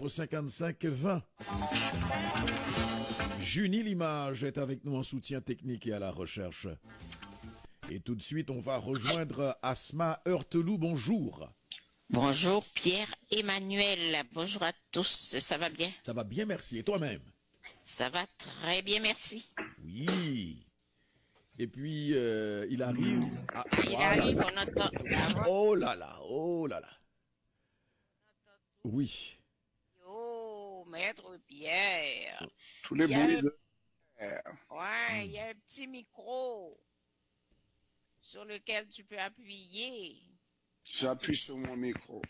55 20. Junie Limage est avec nous en soutien technique et à la recherche. Et tout de suite, on va rejoindre Asma Heurtelou. Bonjour. Bonjour Pierre-Emmanuel. Bonjour à tous. Ça va bien? Ça va bien, merci. Et toi-même? Ça va très bien, merci. Oui. Et puis, il arrive. Ah, Il voilà. arrive, on entend. Oh là là, oh là là. Oui. Oh, maître Pierre. Tous les Il y a bruits un- de... Ouais, il y a un petit micro sur lequel tu peux appuyer. J'appuie sur mon micro.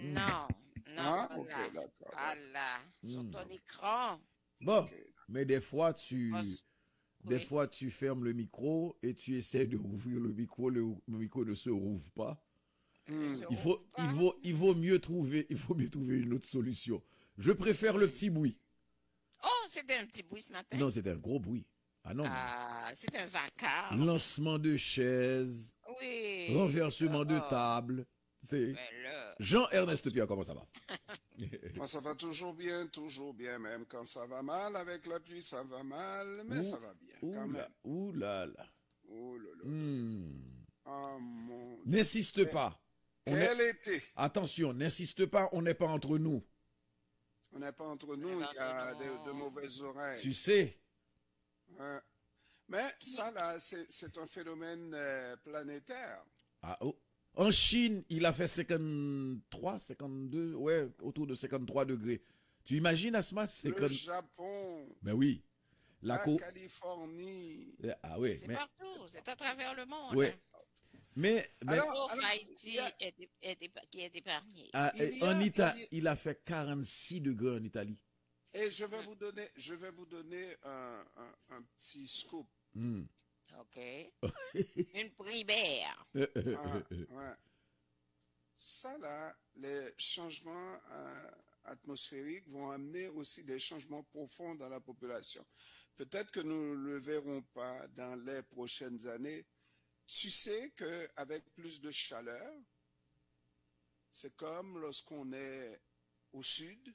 Non, non, Ah, voilà. ok, d'accord. Voilà, sur ton écran. Bon, Ok. mais des fois, des Oui. fois, tu fermes le micro et tu essaies de rouvrir le micro. Le micro ne se rouvre pas. Je Il faut, rouvre pas. il vaut mieux trouver une autre solution. Je préfère le petit bruit. Oh, c'était un petit bruit ce matin. Non, c'est un gros bruit. Ah non. Ah, c'est un vacarme. Lancement de chaises, Oui. renversement de Oh, table. C'est mais là, Jean-Ernest Pierre, comment ça va? Moi, ça va toujours bien, même quand ça va mal, avec la pluie, ça va mal, mais ça va bien, quand même. Ouh là là. Oh là là. Hmm. Oh mon Dieu. N'insiste pas. Quel été! Attention, n'insiste pas, on n'est pas entre nous. On n'est pas entre nous, il y a de mauvaises oreilles. Tu sais. Hein. Mais ça, là, c'est un phénomène planétaire. Ah, oh. En Chine, il a fait 53, 52, ouais, autour de 53 degrés. Tu imagines, Asma? Le Japon, Ben oui. la co- Californie. Ah oui, c'est mais, partout, c'est à travers le monde. ouais. Mais Alors, Sauf Haïti il y a- qui est épargné. il a fait 46 degrés en Italie. Et je vais vous donner un petit scoop. OK. Une primaire. Ah, ouais. Ça, là, les changements atmosphériques vont amener aussi des changements profonds dans la population. Peut-être que nous ne le verrons pas dans les prochaines années. Tu sais qu'avec plus de chaleur, c'est comme lorsqu'on est au sud,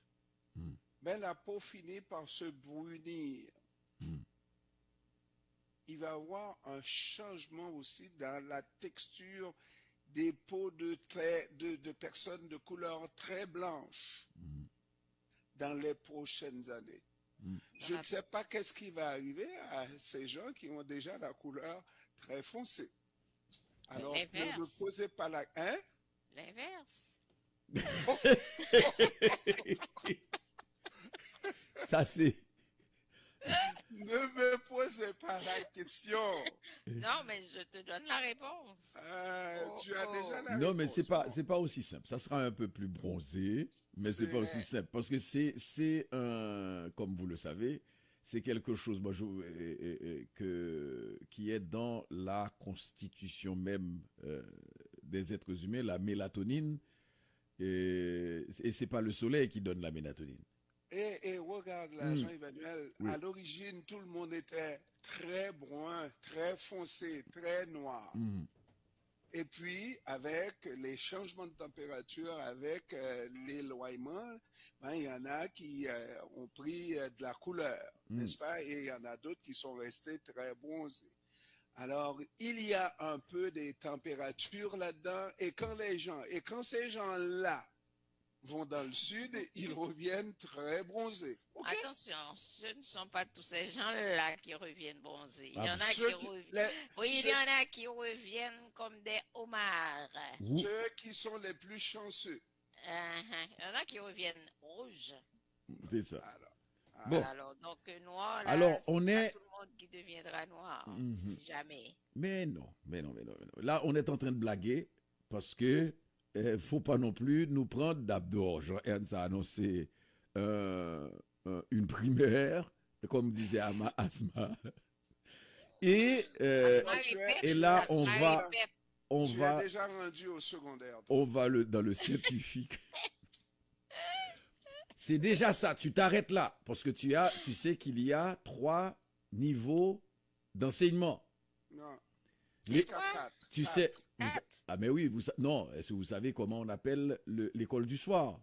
ben la peau finit par se brunir. Il va y avoir un changement aussi dans la texture des peaux de personnes de couleur très blanche dans les prochaines années. Je ne sais pas qu'est-ce qui va arriver à ces gens qui ont déjà la couleur très foncée. Alors, L'inverse. ne posez pas la... Hein? L'inverse. Ça, c'est... Ne me posez pas la question. Non, mais je te donne la réponse. Tu as déjà la Non, mais réponse. c'est pas aussi simple. Ça sera un peu plus bronzé, mais c'est pas aussi simple. Parce que c'est un, comme vous le savez, c'est quelque chose, moi, qui est dans la constitution même des êtres humains, la mélatonine. Et c'est pas le soleil qui donne la mélatonine. Et regarde là, Jean-Emmanuel, à l'origine, tout le monde était très brun, très foncé, très noir. Et puis, avec les changements de température, avec l'éloignement, ben, il y en a qui ont pris de la couleur, n'est-ce pas? Et il y en a d'autres qui sont restés très bronzés. Alors, il y a un peu des températures là-dedans, et quand ces gens-là vont dans le sud, ils reviennent très bronzés. Okay? Attention, ce ne sont pas tous ces gens-là qui reviennent bronzés. Il y en a Ceux qui qui- reviennent. les- Oui, il ceux- y en a qui reviennent comme des homards. Ceux qui sont les plus chanceux. Il y en a qui reviennent rouges. C'est ça. Alors, Bon. Alors, donc, noir, là, Alors, c'est on pas est- tout le monde qui deviendra noir, si jamais. Mais non. Là, on est en train de blaguer parce que faut pas non plus nous prendre d'abord. Jean-Ernst a annoncé une primaire, comme disait Asma. Et, Asma répète, et là, Asma on va, répète. on tu es va, déjà rendu au secondaire. on va dans le scientifique. C'est déjà ça. Tu t'arrêtes là parce que tu sais qu'il y a 3 niveaux d'enseignement. Non. Les- Jusqu'à 4. Tu sais. Quatre. Ah, mais oui, non, est-ce que vous savez comment on appelle l'école du soir?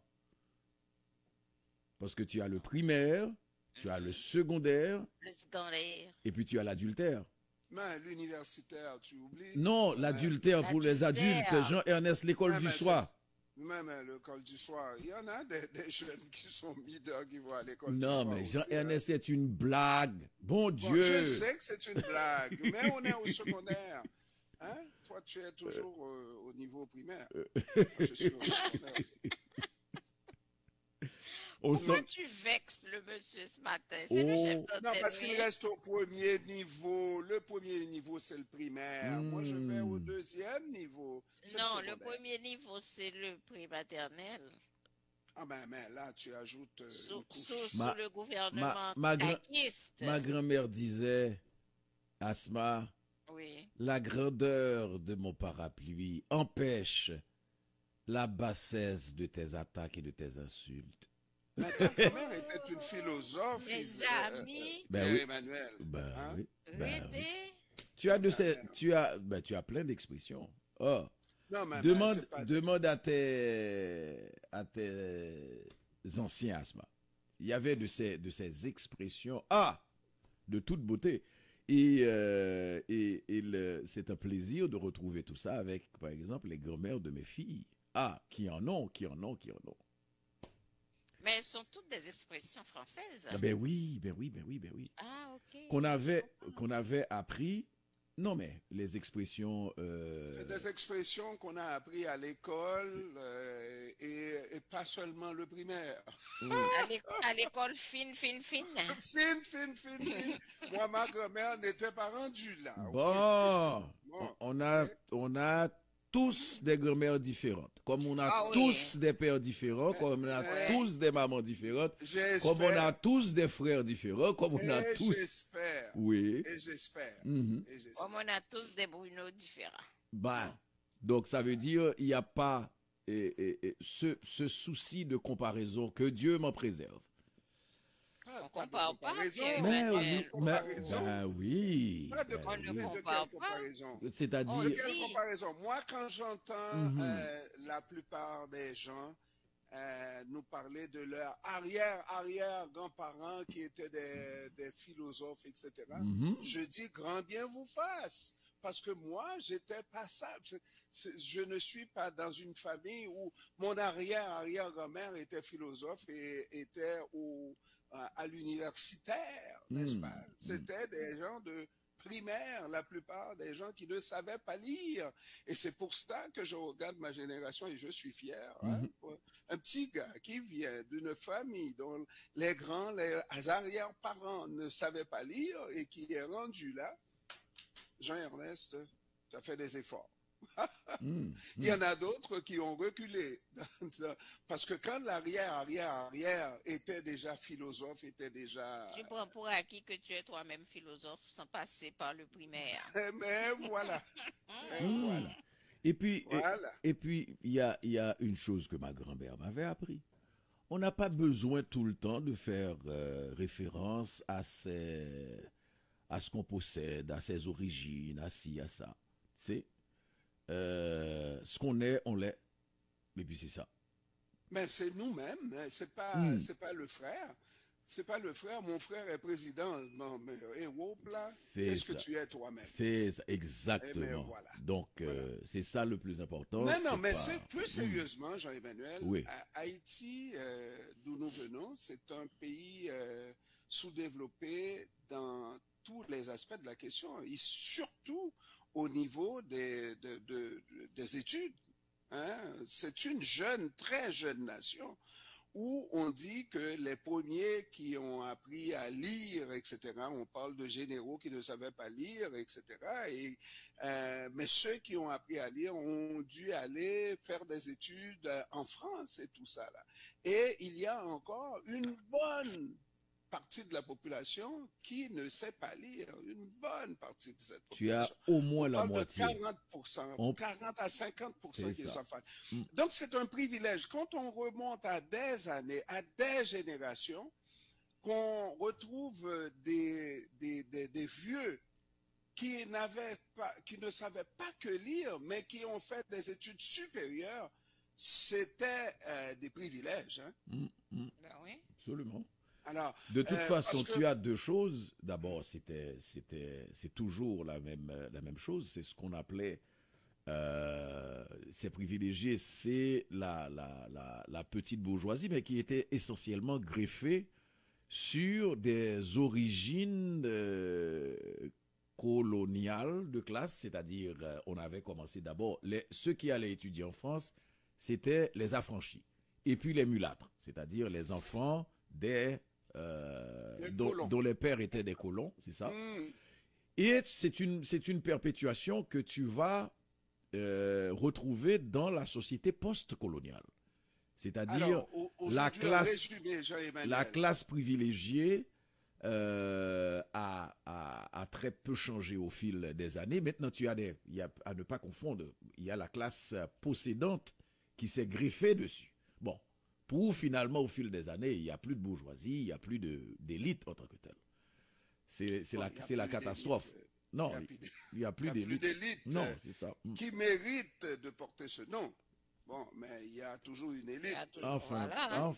Parce que tu as le primaire, tu as le secondaire, Le secondaire. et puis tu as l'adultère. Mais l'universitaire, tu oublies? Non, l'adultère pour les L'adultère. adultes. Jean-Ernest, l'école Ouais, du mais soir. Même à l'école du soir, il y en a des jeunes qui sont mineurs qui vont à l'école du Non, soir. mais aussi, Jean-Ernest, c'est une blague. Bon Bon, Dieu. je sais que c'est une blague, mais on est au secondaire. Hein? Toi, tu es toujours au niveau primaire. Moi, je suis au secondaire. On Pourquoi sent- tu vexes le monsieur ce matin? C'est le Oh. chef Non, parce qu'il d'hôtellerie. reste au premier niveau. Le premier niveau, c'est le primaire. Moi, je vais au deuxième niveau. C'est Non, le secondaire. premier niveau, c'est le pré-maternel. Ah ben, mais là, tu ajoutes Sous, une couche. sous Ma- le gouvernement ma gra- caquiste. Ma grand-mère disait, Asma, Oui. la grandeur de mon parapluie empêche la bassesse de tes attaques et de tes insultes. Mais ta mère était une philosophe. Mes amis, Ben oui. Emmanuel. Ben Hein? oui. Ben oui. Répé. Tu as plein d'expressions. Oh, Non, mais demande, c'est pas... demande à tes anciens Asma. Il y avait de ces expressions, de toute beauté. C'est un plaisir de retrouver tout ça avec, par exemple, les grand-mères de mes filles. Qui en ont. Mais elles sont toutes des expressions françaises. Ah, ben oui. Ah, ok. Qu'on avait appris. Non, mais les expressions. C'est des expressions qu'on a appris à l'école et pas seulement le primaire. À l'école fine. Fine. Moi, ma grand-mère n'était pas rendue là. Bon, Bon. on a tous des grand-mères différentes. Comme on a Ah oui. tous des pères différents, comme on a Ouais. tous des mamans différentes, J'espère. comme on a tous des frères différents, comme on a Et tous. j'espère. Oui. Et j'espère. Mhm. Et j'espère. Comme on a tous des Bruno différents. Bah, donc ça veut dire il n'y a pas ce souci de comparaison, que Dieu m'en préserve. Pas On de compare pas, comparaison. Pierre. Mais Emmanuel. oui, Comparaison. oui. Pas de ben on ne oui. de compare quelle pas. comparaison. C'est-à-dire, De quelle Si. comparaison? Moi, quand j'entends Mhm. la plupart des gens nous parler de leurs arrière-grands-parents qui étaient des philosophes, etc., Mhm. je dis grand bien vous fasse. Parce que moi, j'étais pas ça. Je ne suis pas dans une famille où mon arrière-grand-mère était philosophe et était à l'universitaire, n'est-ce pas? C'était des gens de primaire, la plupart des gens qui ne savaient pas lire. Et c'est pour ça que je regarde ma génération et je suis fier. Hein? Un petit gars qui vient d'une famille dont les arrière-parents ne savaient pas lire et qui est rendu là. Jean-Ernest, tu as fait des efforts. Il y en a d'autres qui ont reculé. Parce que quand l'arrière était déjà philosophe, était déjà... Tu prends pour acquis que tu es toi-même philosophe sans passer par le primaire. Mais voilà. Voilà. Et puis, Voilà. et puis il y a une chose que ma grand-mère m'avait appris. On n'a pas besoin tout le temps de faire référence à ce qu'on possède, à ses origines, à ci, à ça. C'est ce qu'on est, on l'est. Et puis c'est ça. Mais c'est nous-mêmes, hein. C'est pas le frère. C'est pas le frère. Mon frère est président. Non, mais là, qu'est-ce que tu es toi-même? C'est ça, exactement. Eh bien, voilà. Donc, c'est ça le plus important. Non, mais pas- c'est plus sérieusement, Jean-Emmanuel. Oui. Haïti, d'où nous venons, c'est un pays sous-développé dans tous les aspects de la question, et surtout au niveau des études. Hein? C'est une très jeune nation où on dit que les premiers qui ont appris à lire, etc., on parle de généraux qui ne savaient pas lire, etc., mais ceux qui ont appris à lire ont dû aller faire des études en France et tout ça là. Et il y a encore une bonne partie de la population qui ne sait pas lire, une bonne partie de cette population. Tu as au moins la On parle moitié. de 40%, 40 à 50% qui ne savent pas. Mm. Donc c'est un privilège. Quand on remonte à des années, à des générations, qu'on retrouve des vieux qui ne savaient pas que lire, mais qui ont fait des études supérieures, c'était des privilèges. Hein? Mm, mm. Ben oui. absolument. Alors, De toute façon, parce que- tu as deux choses. D'abord, c'est toujours la même chose. C'est ce qu'on appelait ces privilégiés, c'est la petite bourgeoisie, mais qui était essentiellement greffée sur des origines coloniales de classe, c'est-à-dire on avait commencé d'abord, ceux qui allaient étudier en France, c'était les affranchis, et puis les mulâtres, c'est-à-dire les enfants dont les pères étaient des colons, c'est ça. Et c'est une perpétuation que tu vas retrouver dans la société post-coloniale. C'est-à-dire la classe privilégiée a très peu changé au fil des années. Maintenant, il y a, à ne pas confondre, il y a la classe possédante qui s'est greffée dessus. Bon, pour finalement, au fil des années, il n'y a plus de bourgeoisie, il n'y a plus d'élite en tant que telle. C'est la catastrophe. Non, il n'y a plus d'élite. Non, c'est ça. Qui mérite de porter ce nom. Bon, mais il y a toujours une élite. Enfin, voilà.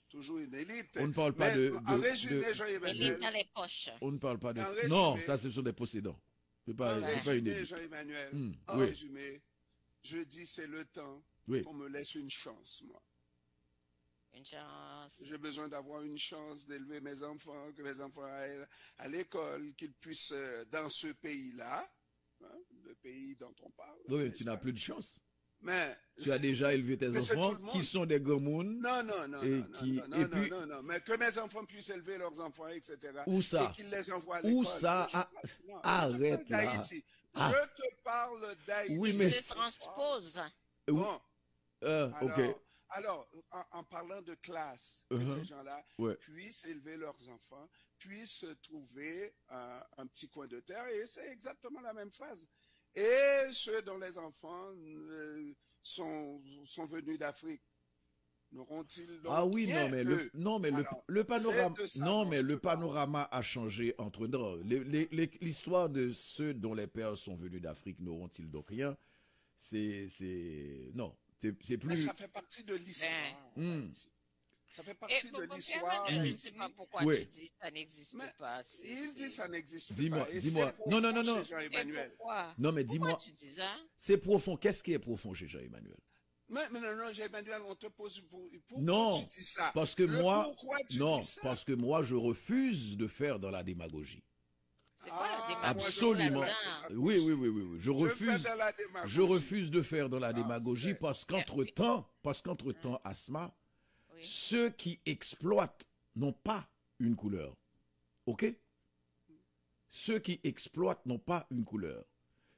Toujours une élite. On ne parle pas en résumé, Jean-Emmanuel. Dans les poches. On ne parle pas de. Résumé, non, ça, ce sont des possédants. C'est pas une élite. Jean-Emmanuel, en oui. résumé, je dis c'est le temps qu'on me laisse une chance, moi. Une chance. J'ai besoin d'avoir une chance d'élever mes enfants, que mes enfants aillent à l'école, qu'ils puissent, dans ce pays-là, hein, le pays dont on parle. Oui, mais tu n'as plus de chance. Mais, tu as déjà élevé tes enfants qui sont des gomounes. Non, mais que mes enfants puissent élever leurs enfants, etc. Où ça? Et qu'ils les envoient à l'école. Où ça? Arrête là. Je te parle d'Haïti. Oui, mais se transpose. Bon. Ok. Alors, en parlant de classe, que ces gens-là puissent élever leurs enfants, puissent trouver un petit coin de terre, et c'est exactement la même phase. Et ceux dont les enfants sont venus d'Afrique, n'auront-ils donc Ah oui, rien, le panorama a changé entre nous. L'histoire de ceux dont les pères sont venus d'Afrique n'auront-ils donc rien? Non. C'est plus. Mais ça fait partie de l'histoire. Ça fait partie de l'histoire. Je ne sais pas pourquoi tu dis ça n'existe pas. Il dit ça n'existe pas. Dis-moi. Non. Pourquoi? Non, mais dis-moi. Pourquoi tu dis ça? C'est profond. Qu'est-ce qui est profond chez Jean-Emmanuel? Mais non, Jean-Emmanuel, on te pose pourquoi non, tu dis ça? Parce que parce que moi, je refuse de faire dans la démagogie. C'est quoi la démagogie? Absolument. Oui. Je refuse de faire dans la démagogie parce qu'entre-temps, Asma, ceux qui exploitent n'ont pas une couleur. OK? Ceux qui exploitent n'ont pas une couleur.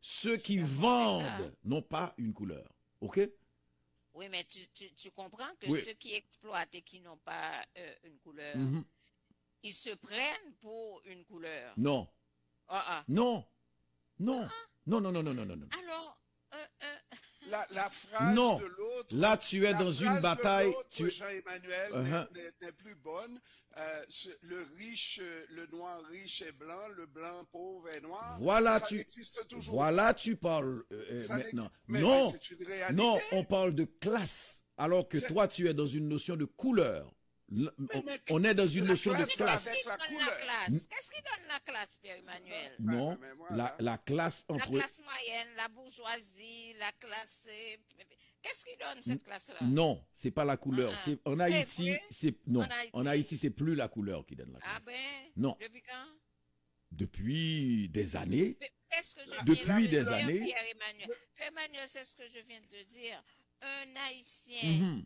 Ceux qui vendent n'ont pas une couleur. OK? Oui, mais tu comprends que ceux qui exploitent et qui n'ont pas une couleur, ils se prennent pour une couleur. Non. Non. Non. Non. Alors, la phrase de l'autre. Là, tu es dans une bataille. Jean-Emmanuel n'est plus bonne. Le noir riche est blanc, le blanc pauvre est noir. Voilà, tu parles maintenant. Non, on parle de classe. Alors que toi, tu es dans une notion de couleur. On est dans une notion de classe. Qu'est-ce qui donne la classe, Pierre-Emmanuel? Non, la classe entre... La classe moyenne, la bourgeoisie, la classe... Qu'est-ce qui donne cette classe-là? Non, c'est pas la couleur. En Haïti, en Haïti, c'est plus la couleur qui donne la classe. Ah ben? Non. Depuis quand? Depuis des années. Depuis des années. Pierre-Emmanuel, c'est ce que je viens de te dire. Un Haïtien...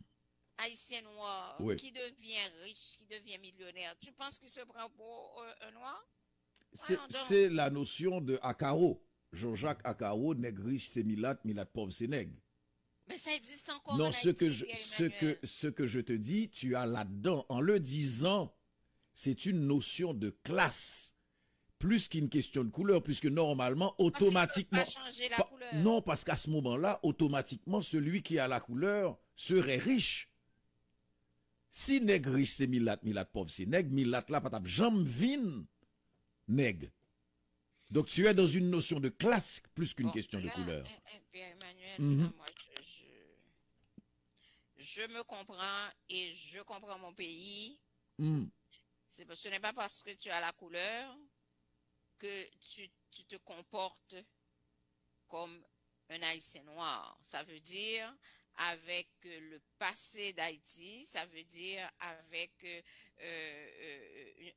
Haïtien noir, qui devient riche, qui devient millionnaire, tu penses qu'il se prend pour un noir? C'est la notion de Akaro. Jean-Jacques Akaro, nègre riche, c'est Milat, Milat pauvre, c'est nègre. Mais ça existe encore non, en Haïti, ce que je te dis, tu as là-dedans, en le disant, c'est une notion de classe. Plus qu'une question de couleur, puisque normalement, automatiquement... Non, parce qu'à ce moment-là, automatiquement, celui qui a la couleur serait riche. Si nègre riche c'est Milat, Milat pauvre c'est nègre, Milat là patap jambe vin nègre. Donc tu es dans une notion de classe plus qu'une question de couleur. Pierre-Emmanuel, moi je me comprends et je comprends mon pays Ce n'est pas parce que tu as la couleur que tu te comportes comme un Haïtien noir. Ça veut dire avec le passé d'Haïti, ça veut dire avec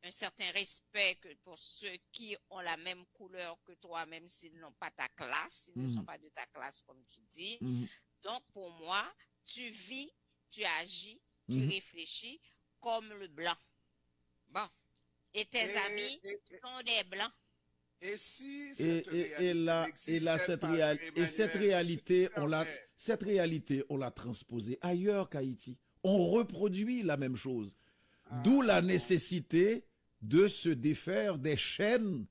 un certain respect pour ceux qui ont la même couleur que toi, même s'ils n'ont pas ta classe, ils ne sont pas de ta classe, comme tu dis. Donc, pour moi, tu vis, tu agis, tu réfléchis comme le blanc. Bon. Et tes amis sont des blancs. Et si cette réalité, on l'a transposée ailleurs qu'Haïti. On reproduit la même chose. D'où la nécessité de se défaire des chaînes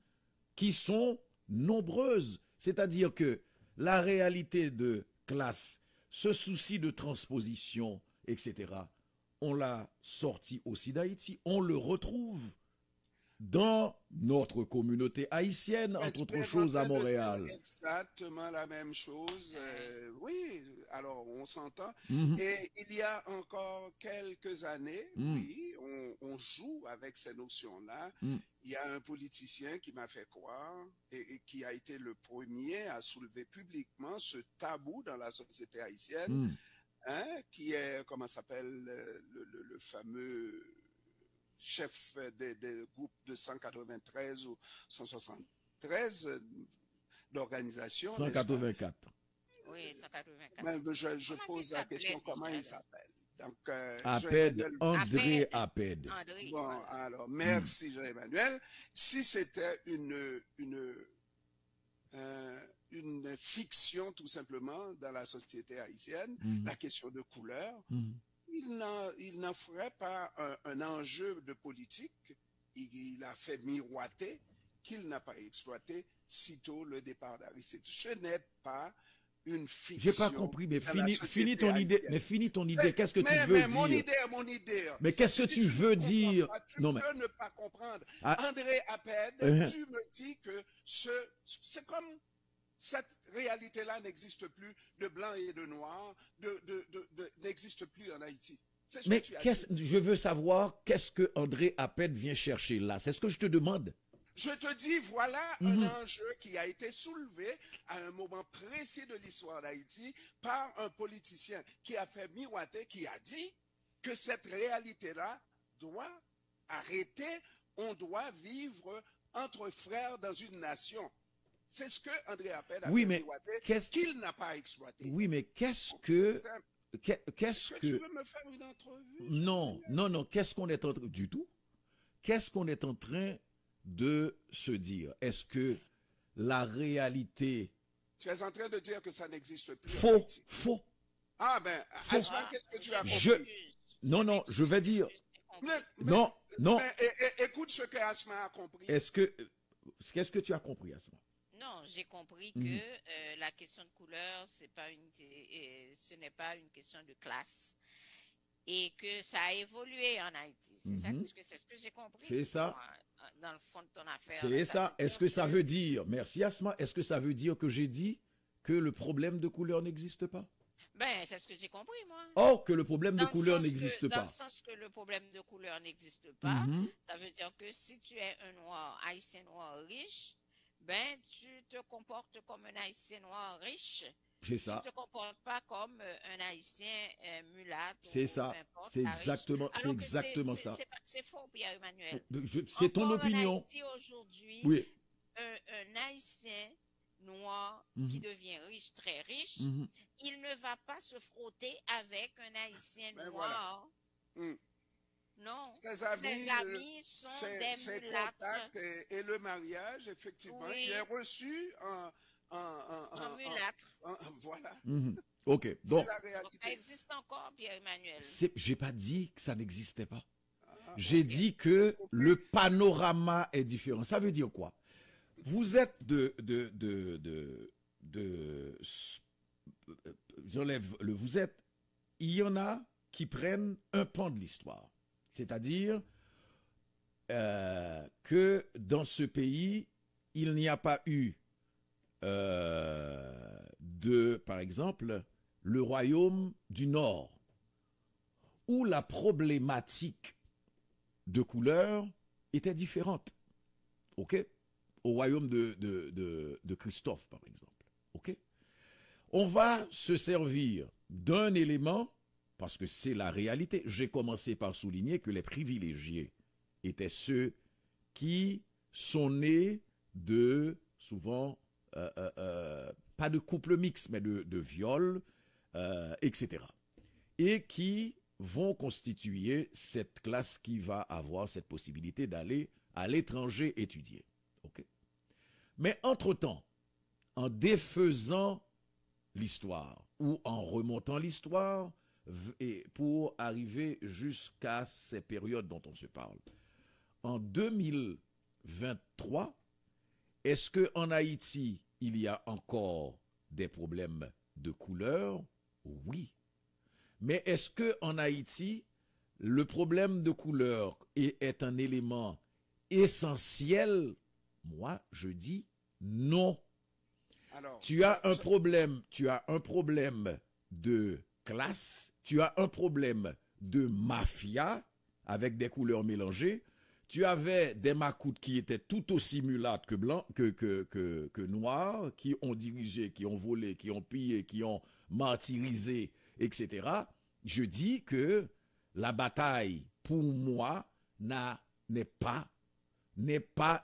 qui sont nombreuses. C'est-à-dire que la réalité de classe, ce souci de transposition, etc., on l'a sorti aussi d'Haïti. On le retrouve dans notre communauté haïtienne, entre autres choses à Montréal. Exactement la même chose. Oui, alors on s'entend. Et il y a encore quelques années, oui, on joue avec ces notions-là. Il y a un politicien qui m'a fait croire et qui a été le premier à soulever publiquement ce tabou dans la société haïtienne, qui est, comment s'appelle, le fameux chef des groupes de 193 ou 173 d'organisation. 184. Oui, 184. Je pose la question, comment il s'appelle? Donc, Aped, André Aped. Bon, alors, merci Jean-Emmanuel. Si c'était une fiction, tout simplement, dans la société haïtienne, la question de couleur, il n'en ferait pas un enjeu de politique. Il a fait miroiter qu'il n'a pas exploité sitôt le départ d'Aristide. Ce n'est pas une fiction. J'ai pas compris, mais finis ton idée. Mais finis ton idée. Qu'est-ce que tu veux dire? Mon idée. Mais qu'est-ce que tu veux dire? Tu peux ne pas comprendre. André Aped, tu me dis que c'est comme cette réalité-là n'existe plus, de blanc et de noir, n'existe plus en Haïti. Mais je veux savoir qu'est-ce que André Aped vient chercher là. C'est ce que je te demande. Je te dis, voilà un enjeu qui a été soulevé à un moment précis de l'histoire d'Haïti par un politicien qui a fait miroiter, qui a dit que cette réalité-là doit arrêter, on doit vivre entre frères dans une nation. C'est ce que André Aped a fait miroiter, qu'il n'a pas exploité. Oui, mais qu'est-ce que tu veux me faire une entrevue? Non, qu'est-ce qu'on est en train du tout? Qu'est-ce qu'on est en train de se dire? Est-ce que la réalité... Tu es en train de dire que ça n'existe plus. Faux. Ah ben, Asma, qu'est-ce que tu as compris? Non, je vais dire... Non. Écoute ce que Asma a compris. Qu'est-ce que tu as compris, Asma? Non, j'ai compris que la question de couleur, ce n'est pas une question de classe et que ça a évolué en Haïti. C'est ce que j'ai compris. C'est ça. Dans le fond de ton affaire. C'est ça. Est-ce que ça veut dire, merci Asma, est-ce que ça veut dire que j'ai dit que le problème de couleur n'existe pas? Ben, c'est ce que j'ai compris, moi. Oh, que le problème de couleur n'existe pas. Dans le sens que le problème de couleur n'existe pas, ça veut dire que si tu es un noir, haïtien noir riche, ben, tu te comportes comme un haïtien noir riche. C'est ça. Tu ne te comportes pas comme un haïtien mulâtre. C'est ça. C'est exactement ça. C'est faux, Pierre-Emmanuel. C'est ton opinion. En Haïti aujourd'hui, un haïtien noir qui devient riche, très riche, il ne va pas se frotter avec un haïtien noir. Voilà. Non, ses amis sont des mulâtres. Et le mariage, effectivement, il est reçu en mulâtre. Voilà. Ok, donc ça existe encore, Pierre-Emmanuel. J'ai pas dit que ça n'existait pas. J'ai dit que le panorama est différent. Ça veut dire quoi? Vous êtes j'enlève le vous êtes. Il y en a qui prennent un pan de l'histoire. C'est-à-dire que dans ce pays, il n'y a pas eu par exemple, le royaume du Nord, où la problématique de couleur étaient différentes. OK? Au royaume de Christophe, par exemple. OK? On va se servir d'un élément, parce que c'est la réalité. J'ai commencé par souligner que les privilégiés étaient ceux qui sont nés de, souvent, pas de couple mixte, mais de viol, etc. Et qui vont constituer cette classe qui va avoir cette possibilité d'aller à l'étranger étudier. Okay? Mais entre-temps, en défaisant l'histoire ou en remontant l'histoire pour arriver jusqu'à ces périodes dont on se parle, en 2023, est-ce qu'en Haïti, il y a encore des problèmes de couleur? Oui. Mais est-ce qu'en Haïti, le problème de couleur est un élément essentiel? Moi, je dis non. Alors, tu as un problème de classe, tu as un problème de mafia avec des couleurs mélangées. Tu avais des macoutes qui étaient tout aussi mulattes que blancs, que noirs, qui ont dirigé, qui ont volé, qui ont pillé, qui ont martyrisé, etc. Je dis que la bataille, pour moi, n'est pas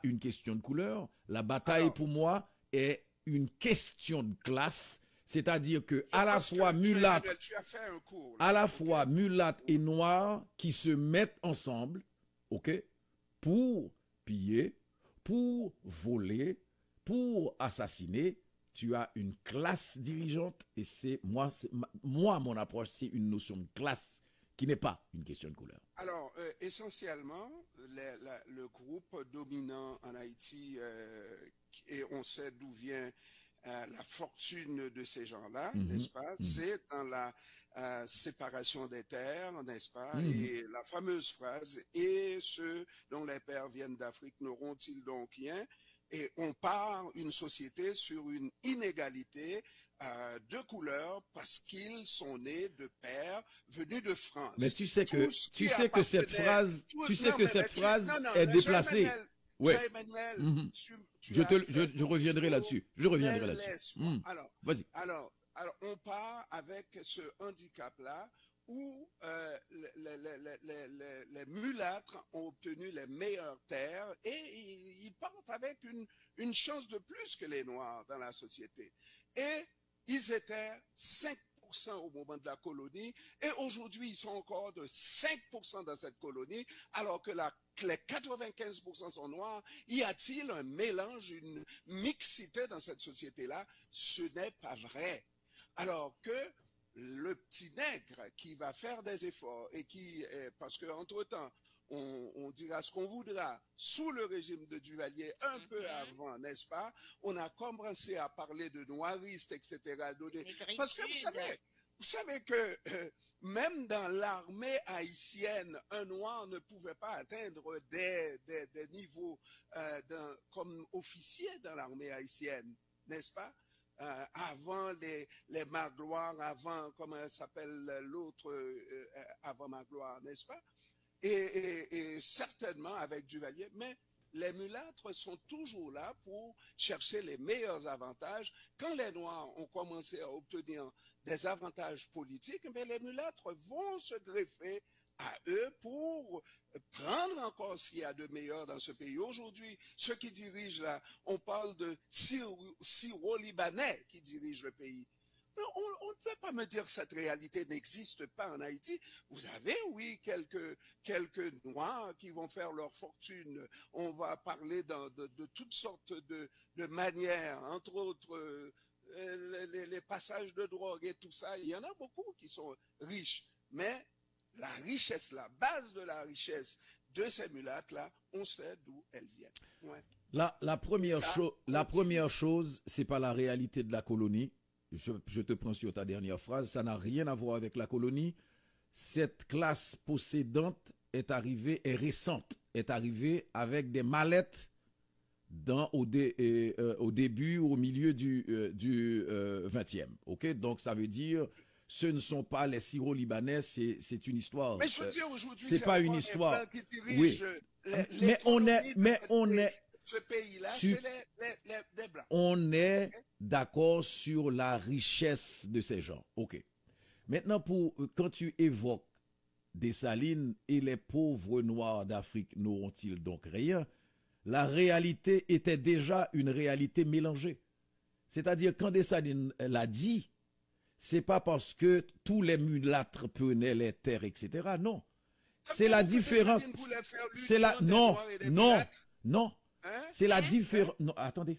une question de couleur. La bataille, pour moi, est une question de classe. C'est-à-dire que à la fois mulâtre et noir qui se mettent ensemble, ok, pour piller, pour voler, pour assassiner. Tu as une classe dirigeante et moi, mon approche, c'est une notion de classe qui n'est pas une question de couleur. Alors, essentiellement, le groupe dominant en Haïti, et on sait d'où vient la fortune de ces gens-là, n'est-ce pas? C'est dans la séparation des terres, n'est-ce pas? Et la fameuse phrase, et ceux dont les pères viennent d'Afrique n'auront-ils donc rien? Et on part une société sur une inégalité de couleur parce qu'ils sont nés de pères venus de France. Mais tu sais que cette phrase est déplacée. Ouais. Je reviendrai là-dessus. Alors, vas-y. Alors, on part avec ce handicap-là où les mulâtres ont obtenu les meilleures terres et ils partent avec une chance de plus que les noirs dans la société. Et ils étaient 5% au moment de la colonie et aujourd'hui ils sont encore de 5% dans cette colonie alors que les 95% sont noirs. Y a-t-il un mélange, une mixité dans cette société-là? Ce n'est pas vrai. Alors que le petit nègre qui va faire des efforts et qui, parce qu'entre-temps, on dira ce qu'on voudra, sous le régime de Duvalier, un peu avant, n'est-ce pas? On a commencé à parler de noiristes, etc. Parce que vous savez que même dans l'armée haïtienne, un noir ne pouvait pas atteindre des niveaux comme officier dans l'armée haïtienne, n'est-ce pas? Avant les Magloire, avant, comment s'appelle l'autre, avant Magloire, n'est-ce pas? Et certainement avec Duvalier, mais les mulâtres sont toujours là pour chercher les meilleurs avantages. Quand les Noirs ont commencé à obtenir des avantages politiques, mais les mulâtres vont se greffer à eux pour prendre encore ce qu'il y a de meilleur dans ce pays. Aujourd'hui, ceux qui dirigent là, on parle de Syro-Libanais qui dirigent le pays. Mais on ne peut pas me dire que cette réalité n'existe pas en Haïti. Vous avez, oui, quelques Noirs qui vont faire leur fortune. On va parler de toutes sortes de manières, entre autres les passages de drogue et tout ça. Il y en a beaucoup qui sont riches, mais la richesse, la base de la richesse de ces mulâtres-là, on sait d'où elles viennent. Ouais. La première chose, c'est pas la réalité de la colonie. Je te prends sur ta dernière phrase, ça n'a rien à voir avec la colonie. Cette classe possédante est récente, est arrivée avec des mallettes au début, au milieu du 20e. Okay? Donc ça veut dire ce ne sont pas les Syro-Libanais, c'est une histoire. Mais je veux dire, aujourd'hui, c'est pas une histoire. Oui. Ce pays-là, c'est les Blancs. On est d'accord sur la richesse de ces gens. OK. Maintenant, quand tu évoques Dessalines et les pauvres noirs d'Afrique n'auront-ils donc rien? La réalité était déjà une réalité mélangée. C'est-à-dire, quand Dessalines l'a dit, c'est pas parce que tous les mulâtres prenaient les terres, etc. Non. C'est la différence. C'est la. Non. Hein? C'est la différence. Non, attendez.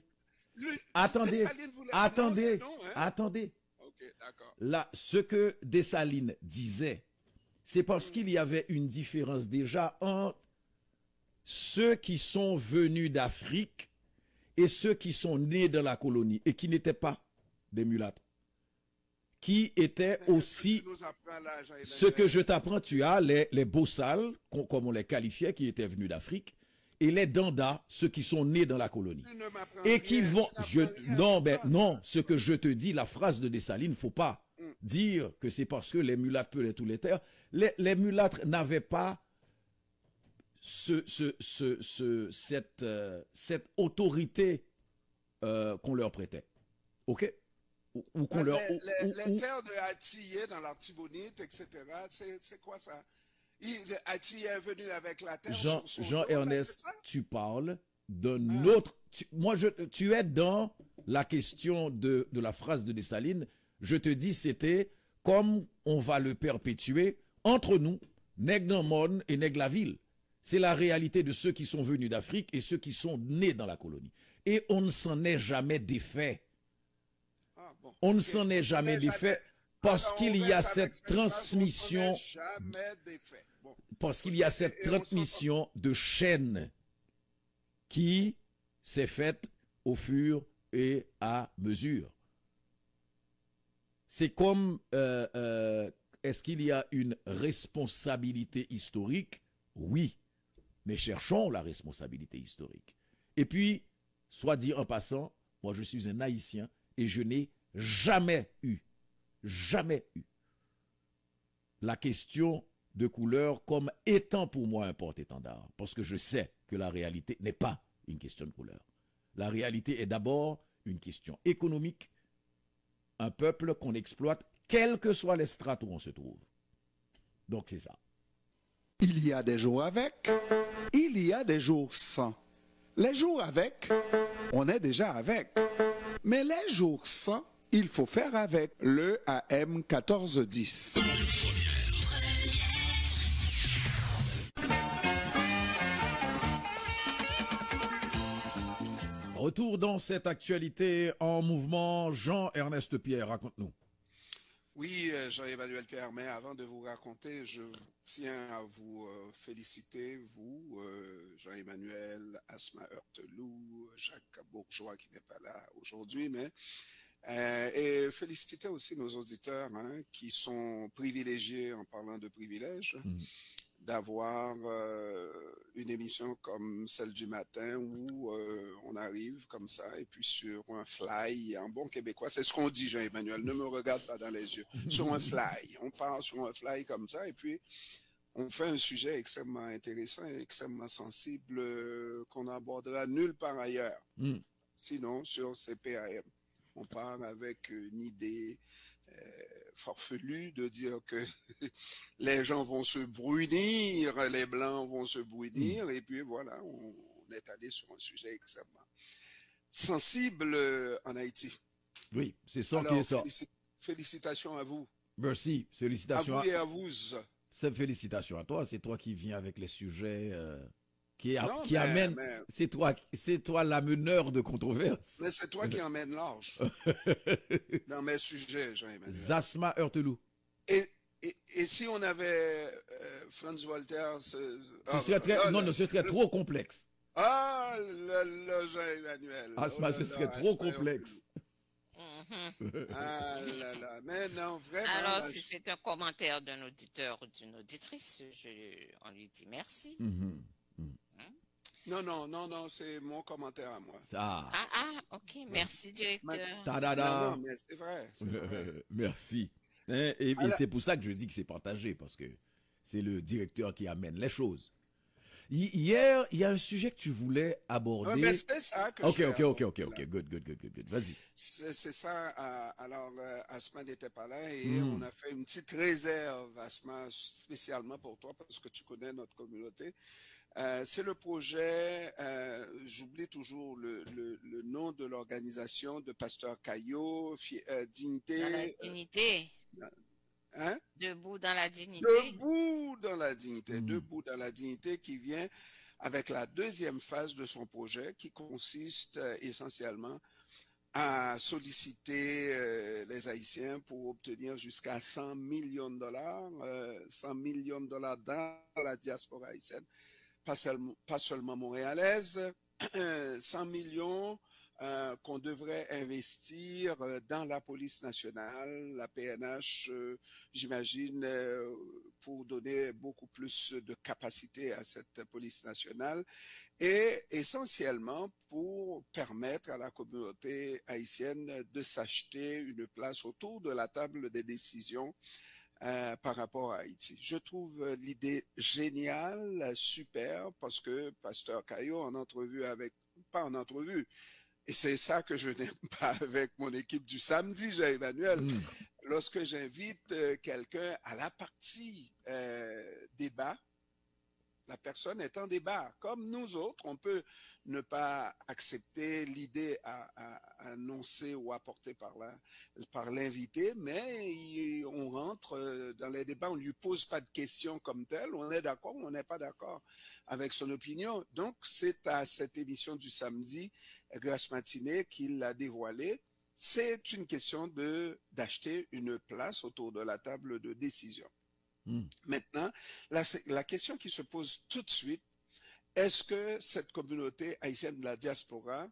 Attendez. Okay, là, ce que Dessalines disait, c'est parce qu'il y avait une différence déjà entre ceux qui sont venus d'Afrique et ceux qui sont nés dans la colonie et qui n'étaient pas des mulâtres. Qui étaient aussi ce que je t'apprends, tu as les Bossals, comme on les qualifiait, qui étaient venus d'Afrique, et les Danda, ceux qui sont nés dans la colonie. Et qui vont... Non, ce que je te dis, la phrase de Dessalines, il ne faut pas dire que c'est parce que les mulâtres peulaient tous les terres. Les mulâtres n'avaient pas cette autorité qu'on leur prêtait. OK? Les terres de Atiyeh dans l'Artibonite, etc., c'est quoi ça? Atiyeh est venu avec la terre. Jean-Ernest, tu parles d'un autre. Tu es dans la question de la phrase de Dessalines. Je te dis, c'était comme on va le perpétuer entre nous, Nègre-Namon et Nègre-la-Ville. C'est la réalité de ceux qui sont venus d'Afrique et ceux qui sont nés dans la colonie. Et on ne s'en est jamais défait. On ne s'en est jamais défait parce qu'il y a cette transmission. Parce qu'il y a cette transmission de chaîne qui s'est faite au fur et à mesure. C'est comme, est-ce qu'il y a une responsabilité historique? Oui, mais cherchons la responsabilité historique. Et puis, soit dit en passant, moi je suis un Haïtien et je n'ai jamais eu la question de couleur comme étant pour moi un porte-étendard. Parce que je sais que la réalité n'est pas une question de couleur. La réalité est d'abord une question économique, un peuple qu'on exploite, quelles que soient les strates où on se trouve. Donc c'est ça. Il y a des jours avec, il y a des jours sans. Les jours avec, on est déjà avec. Mais les jours sans, il faut faire avec le AM 1410. Retour dans cette actualité en mouvement. Jean-Ernest Pierre, raconte-nous. Oui, Jean-Emmanuel Pierre, mais avant de vous raconter, je tiens à vous féliciter, vous, Jean-Emmanuel, Asma Heurtelou, Jacques Bourgeois qui n'est pas là aujourd'hui, mais et féliciter aussi nos auditeurs qui sont privilégiés en parlant de privilèges. D'avoir une émission comme celle du matin où on arrive comme ça et puis sur un fly, en bon québécois, c'est ce qu'on dit, Jean-Emmanuel, ne me regarde pas dans les yeux, sur un fly, on part sur un fly comme ça et puis on fait un sujet extrêmement intéressant et extrêmement sensible qu'on n'abordera nulle part ailleurs, sinon sur CPAM. On part avec une idée farfelu de dire que les gens vont se brunir, les blancs vont se brunir, et puis voilà, on est allé sur un sujet extrêmement sensible en Haïti. Oui, c'est ça qui est ça. Félicitations à vous. Merci, félicitations à vous et à vous. Félicitations à toi, c'est toi qui viens avec les sujets amènent. C'est toi l'ameneur de controverses. Mais c'est toi qui emmène large dans mes sujets, Jean-Emmanuel. Zasma Heurtelou. Et si on avait Franz Walter... ce serait trop complexe. Ah, le Jean-Emmanuel. Asma, ce serait trop complexe. Ah là là, mais non, vraiment. Alors, si c'est un commentaire d'un auditeur ou d'une auditrice, on lui dit merci. Non, c'est mon commentaire à moi. Ok, merci, directeur. Non, mais c'est vrai. Merci. Et c'est pour ça que je dis que c'est partagé, parce que c'est le directeur qui amène les choses. Hier, il y a un sujet que tu voulais aborder. Ben c'est ça que Ok. Good. Vas-y. C'est ça. Alors, Asma n'était pas là et on a fait une petite réserve, Asma, spécialement pour toi, parce que tu connais notre communauté. C'est le projet, j'oublie toujours le nom de l'organisation de Pasteur Caillot, Dignité. Dans la dignité. Hein? Debout dans la dignité. Debout dans la dignité. Debout dans la dignité, qui vient avec la deuxième phase de son projet, qui consiste essentiellement à solliciter les Haïtiens pour obtenir jusqu'à 100 millions de dollars, 100 millions de dollars dans la diaspora haïtienne, pas seulement montréalaise, 100 millions qu'on devrait investir dans la police nationale, la PNH, j'imagine, pour donner beaucoup plus de capacité à cette police nationale, et essentiellement pour permettre à la communauté haïtienne de s'acheter une place autour de la table des décisions par rapport à Haïti. Je trouve l'idée géniale, super, parce que Pasteur Caillot, pas en entrevue, et c'est ça que je n'aime pas avec mon équipe du samedi, Jean-Emmanuel. Lorsque j'invite quelqu'un à la partie débat, la personne est en débat. Comme nous autres, on peut ne pas accepter l'idée annoncée ou apportée par l'invité, mais on rentre dans les débats, on ne lui pose pas de questions comme telles, on est d'accord ou on n'est pas d'accord avec son opinion. Donc, c'est à cette émission du samedi, Grâce Matinée, qu'il l'a dévoilé. C'est une question d'acheter une place autour de la table de décision. Maintenant, la question qui se pose tout de suite, est-ce que cette communauté haïtienne de la diaspora,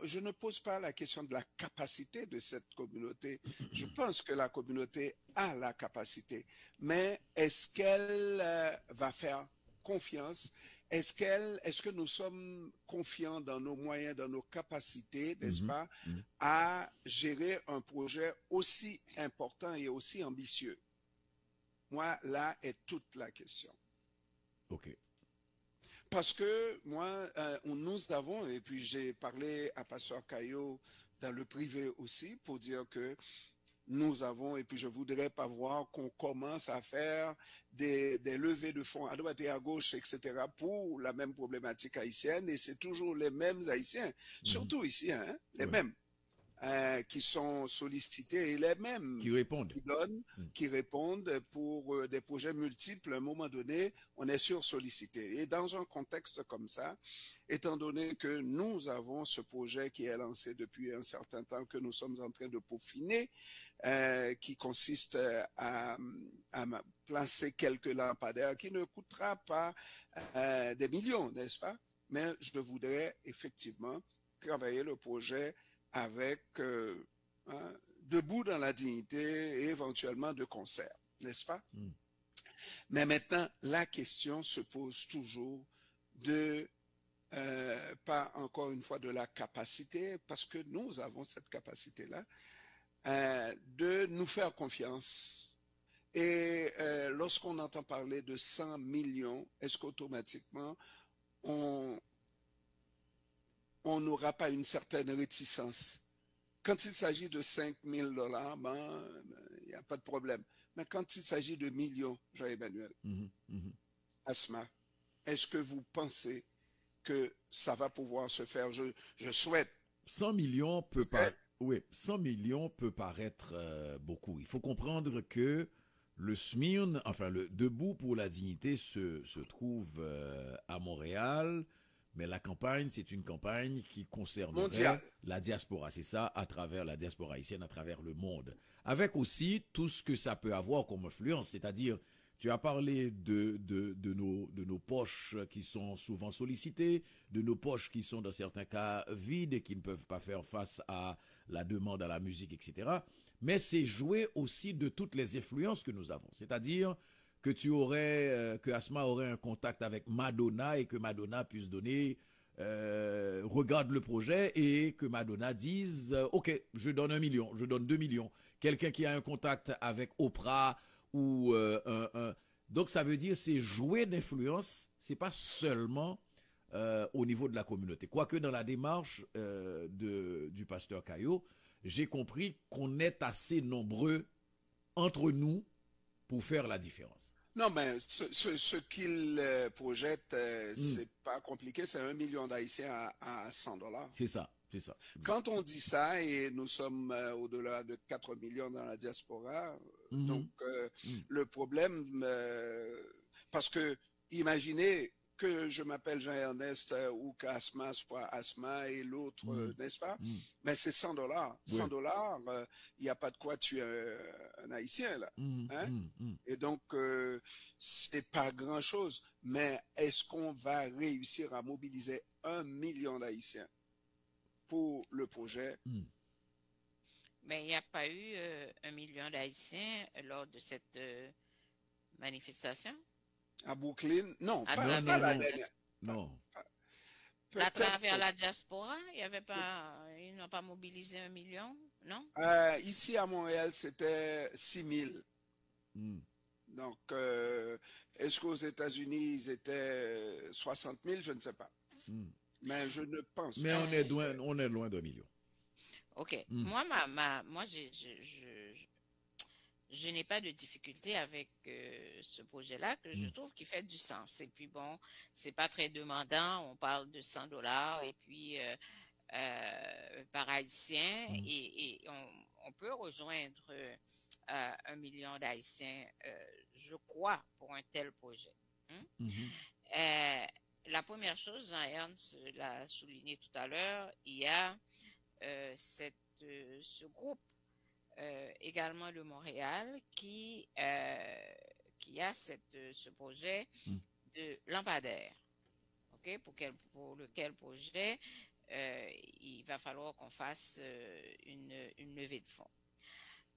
je ne pose pas la question de la capacité de cette communauté. Je pense que la communauté a la capacité, mais est-ce qu'elle va faire confiance? Est-ce que nous sommes confiants dans nos moyens, dans nos capacités, n'est-ce pas, à gérer un projet aussi important et aussi ambitieux? Moi, là est toute la question. OK. Parce que moi, nous avons, et puis j'ai parlé à Pasteur Caillot dans le privé aussi, pour dire que nous avons, et puis je ne voudrais pas voir qu'on commence à faire des levées de fonds à droite et à gauche, etc., pour la même problématique haïtienne, et c'est toujours les mêmes Haïtiens, surtout ici, hein, les mêmes. Qui sont sollicités et les mêmes qui répondent pour des projets multiples. À un moment donné, on est sursollicité. Et dans un contexte comme ça, étant donné que nous avons ce projet qui est lancé depuis un certain temps, que nous sommes en train de peaufiner, qui consiste à placer quelques lampadaires qui ne coûtera pas des millions, n'est-ce pas? Mais je voudrais effectivement travailler le projet avec debout dans la dignité et éventuellement de concert, n'est-ce pas? Mais maintenant, la question se pose toujours pas encore une fois de la capacité, parce que nous avons cette capacité-là, de nous faire confiance. Et lorsqu'on entend parler de 100 millions, est-ce qu'automatiquement, on n'aura pas une certaine réticence? Quand il s'agit de 5 000 $, il n'y a pas de problème. Mais quand il s'agit de millions, Jean-Emmanuel, Asma, est-ce que vous pensez que ça va pouvoir se faire? Je souhaite. 100 millions $100 millions peut paraître beaucoup. Il faut comprendre que le SMIRN, enfin le Debout pour la dignité se trouve à Montréal. Mais la campagne, c'est une campagne qui concernerait la diaspora. C'est ça, à travers la diaspora haïtienne, à travers le monde. Avec aussi tout ce que ça peut avoir comme influence. C'est-à-dire, tu as parlé de nos poches qui sont souvent sollicitées, de nos poches qui sont dans certains cas vides et qui ne peuvent pas faire face à la demande à la musique, etc. Mais c'est jouer aussi de toutes les influences que nous avons. C'est-à-dire que que Asma aurait un contact avec Madonna et que Madonna puisse donner, regarde le projet et que Madonna dise, OK, je donne 1 million, je donne 2 millions, quelqu'un qui a un contact avec Oprah ou donc ça veut dire c'est jouer d'influence, c'est pas seulement au niveau de la communauté. Quoique dans la démarche du pasteur Caillot, j'ai compris qu'on est assez nombreux entre nous pour faire la différence. Non, mais ce qu'il projette, c'est pas compliqué, c'est 1 million d'Haïtiens à $100. C'est ça, c'est ça. Quand on dit ça, et nous sommes au-delà de 4 millions dans la diaspora, donc le problème, parce que imaginez que je m'appelle Jean-Ernest ou qu'Asma soit Asma et l'autre, n'est-ce pas? Mais c'est $100. $100, il n'y a pas de quoi tuer un Haïtien, là. Et donc, c'est pas grand-chose. Mais est-ce qu'on va réussir à mobiliser 1 million d'Haïtiens pour le projet? Mais il n'y a pas eu 1 million d'Haïtiens lors de cette manifestation? À Brooklyn? Non, à pas la dernière. Non. À travers la diaspora, il y avait pas, ils n'ont pas mobilisé 1 million, non? Ici à Montréal, c'était 6 000. Donc, est-ce qu'aux États-Unis, ils étaient 60 000? Je ne sais pas. Mais je ne pense Mais pas. on est loin d'1 million. OK. Moi, je n'ai pas de difficulté avec ce projet-là, que je trouve qu'il fait du sens. Et puis bon, c'est pas très demandant. On parle de $100 et puis par haïtien et on peut rejoindre 1 million d'Haïtiens, je crois, pour un tel projet. La première chose, Jean-Ernst l'a souligné tout à l'heure, il y a ce groupe également de Montréal qui a ce projet de lampadaire. Okay? Pour lequel projet il va falloir qu'on fasse une levée de fonds.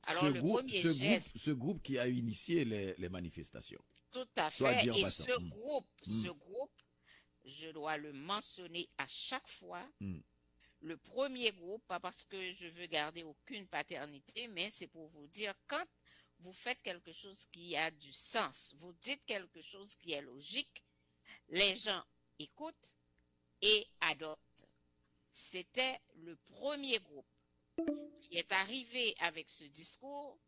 Alors, ce groupe qui a initié les manifestations. Tout à fait. Et ce groupe, je dois le mentionner à chaque fois. Le premier groupe, pas parce que je veux garder aucune paternité, mais c'est pour vous dire, quand vous faites quelque chose qui a du sens, vous dites quelque chose qui est logique, les gens écoutent et adoptent. C'était le premier groupe qui est arrivé avec ce discours.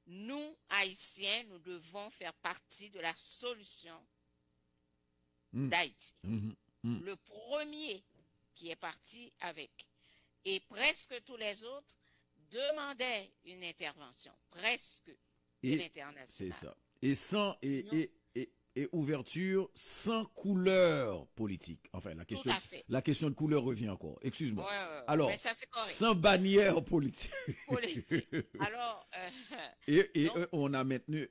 Nous, Haïtiens, nous devons faire partie de la solution d'Haïti. Le premier qui est parti avec. Et presque tous les autres demandaient une intervention, presque de l'international. C'est ça. Et ouverture sans couleur politique. Enfin, la question de couleur revient encore. Excuse-moi. Alors, ça, sans bannière politique. Alors, on a maintenu,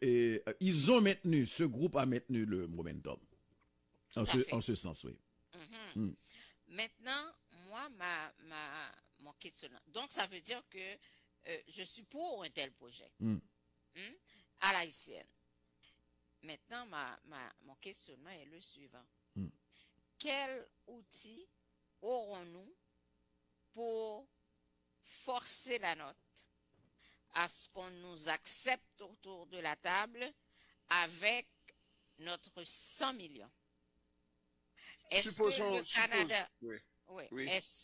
ils ont maintenu, ce groupe a maintenu le momentum. En ce sens, oui. Maintenant, moi, mon questionnement. Donc, ça veut dire que je suis pour un tel projet à l'haïtienne. Maintenant, mon questionnement est le suivant. Quel outil aurons-nous pour forcer la note à ce qu'on nous accepte autour de la table avec notre 100 millions? Est-ce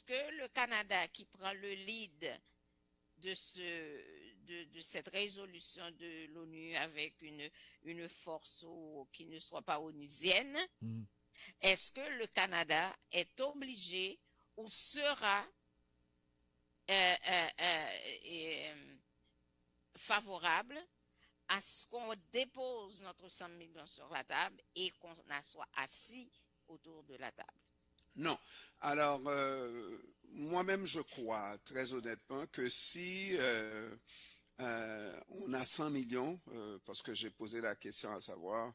que le Canada qui prend le lead de cette résolution de l'ONU avec une force qui ne soit pas onusienne, est-ce que le Canada est obligé ou sera favorable à ce qu'on dépose notre 100 millions sur la table et qu'on soit assis autour de la table? Non. Alors, moi-même, je crois, très honnêtement, que si on a 100 millions, parce que j'ai posé la question à savoir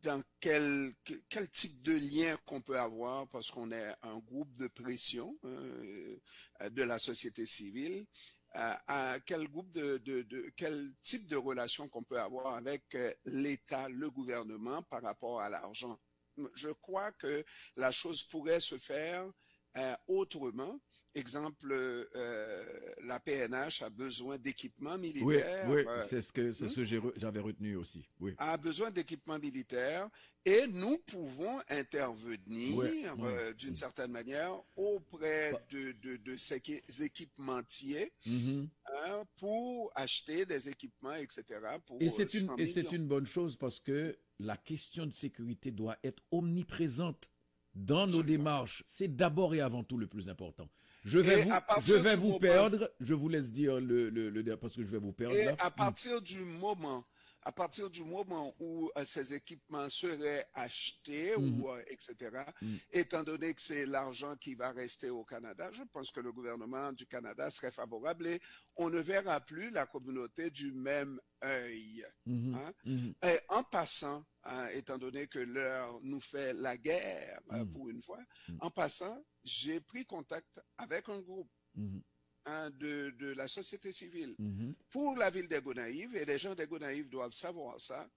dans quel type de lien qu'on peut avoir, parce qu'on est un groupe de pression de la société civile, à quel type de relation qu'on peut avoir avec l'État, le gouvernement par rapport à l'argent. Je crois que la chose pourrait se faire autrement. Exemple, la PNH a besoin d'équipements militaires. Oui, c'est ce que j'avais retenu aussi. Oui. A besoin d'équipements militaires et nous pouvons intervenir d'une certaine manière auprès de ces équipementiers pour acheter des équipements, etc. Et c'est une bonne chose parce que la question de sécurité doit être omniprésente dans nos démarches. C'est d'abord et avant tout le plus important. Je vais vous perdre. Je vous laisse dire parce que je vais vous perdre. Et à partir du moment où ces équipements seraient achetés ou etc. Étant donné que c'est l'argent qui va rester au Canada, je pense que le gouvernement du Canada serait favorable et on ne verra plus la communauté du même œil. Et en passant, étant donné que l'heure nous fait la guerre pour une fois, en passant, j'ai pris contact avec un groupe de la société civile pour la ville des Gonaïves, et les gens des Gonaïves doivent savoir ça,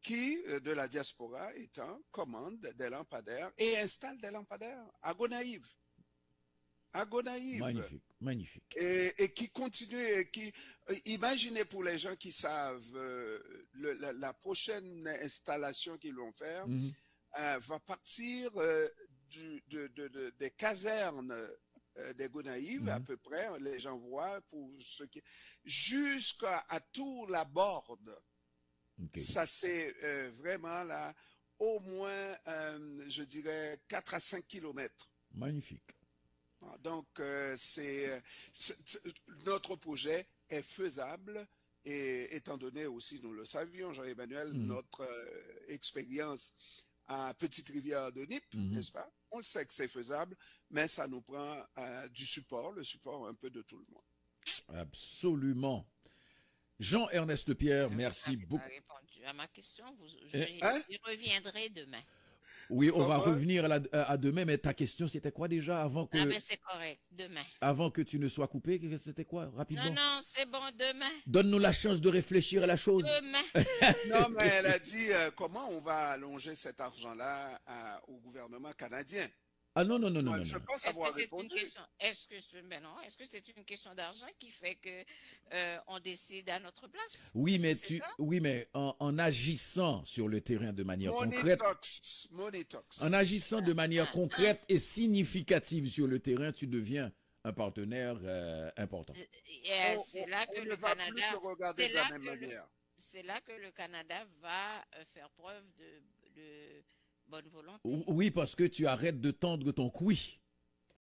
qui, de la diaspora étant, commandent des lampadaires et installent des lampadaires à Gonaïves. À Gonaïves. Magnifique, magnifique. Et qui continuent, imaginez pour les gens qui savent, la prochaine installation qu'ils vont faire va partir des casernes des Gonaïves, à peu près, les gens voient, pour ce qui jusqu'à tout la borde. Ça, c'est vraiment là, au moins, je dirais, 4 à 5 kilomètres. Magnifique. Donc, notre projet est faisable, et étant donné aussi, nous le savions, Jean-Emmanuel, notre expérience à Petite-Rivière-de-Nip, n'est-ce pas? On le sait que c'est faisable, mais ça nous prend du support, le support un peu de tout le monde. Absolument. Jean-Ernest Pierre, merci beaucoup. Vous n'avez pas répondu à ma question, je reviendrai demain. Oui, on va revenir à demain, mais ta question, c'était quoi déjà avant que... Ah, mais c'est correct, demain. Avant que tu ne sois coupé, c'était quoi, rapidement? Non, c'est bon, demain. Donne-nous la chance de réfléchir à la chose. Demain. Non, mais elle a dit comment on va allonger cet argent-là au gouvernement canadien. Ah non. Je pense avoir répondu. Est-ce que c'est une question d'argent qui fait que on décide à notre place? Oui, mais en agissant sur le terrain de manière concrète, en agissant de manière concrète et significative sur le terrain, tu deviens un partenaire important. C'est là que le Canada, c'est là que le Canada va faire preuve de bonne volonté. Oui, parce que tu arrêtes de tendre ton couille.